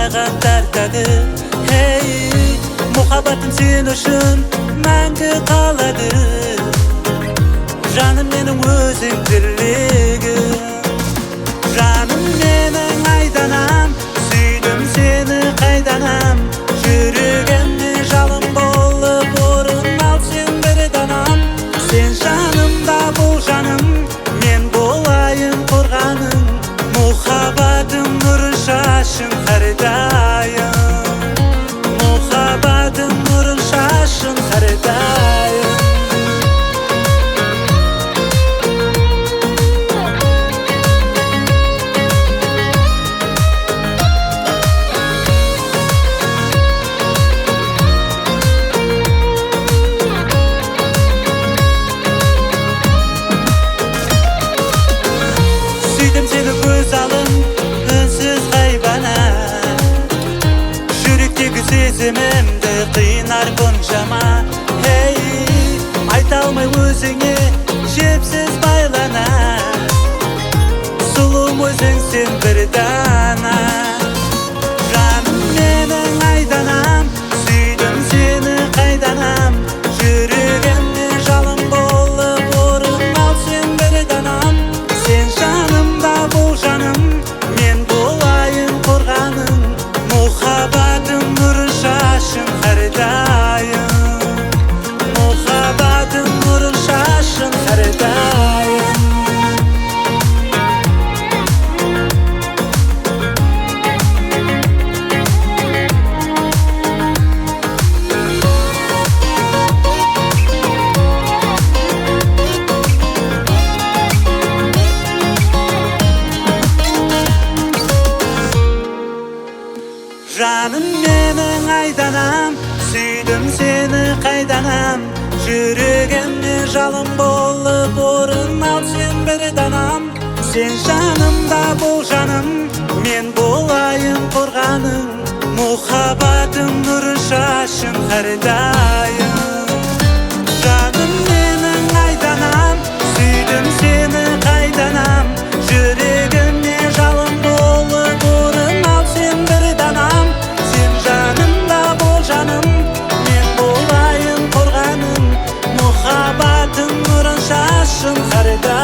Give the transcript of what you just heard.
mаған тартады. Hey, muhabbatim sen үшін мәңгі қалады. Жаным менің өзің тірлігім, жаным менің айданам, сүйдім сені қайданам. Жүрегімде жалын болып орын ал сен бір данам. Сен жанымда бол жаным, мен болайын қорғаның. Мұхаббатым нұрын шашын әрдайым, мұхаббатым нұрын шашын әрдайым. Сүйдім сені көз алың, үнсіз ғайбана. Жүректегі сезімімді қинар бұншама. Hey, айта алмай өзіңе жепсіз байлана. Сұлуым өзің сен бір дана. Жаным менің айданам, сүйдім сені қайданам. Жүрегімде жалын болып орын ал сен бір данам. Сен жанымда бол жаным, мен болайын қорғаның. Мұхаббатым нұрын шашын әрдайым, мұхаббатым нұрын шашын әрдайым. Жаным менің айданам, сүйдім сені қайданам. Жүрегімде жалын болып орын ал сен бір данам. Сен жанымда бол жаным, мен болайын қорғаның. Мұхаббатым нұрын шашын әрдайым. Жаным менің айданам, сүйдім сені қайданам. Жүрегімде жалын болып орын ал сен бір данам. Сен жанымда бол жаным, мен болайын қорғаның. Мұхаббатым нұрын шашын әрдайым.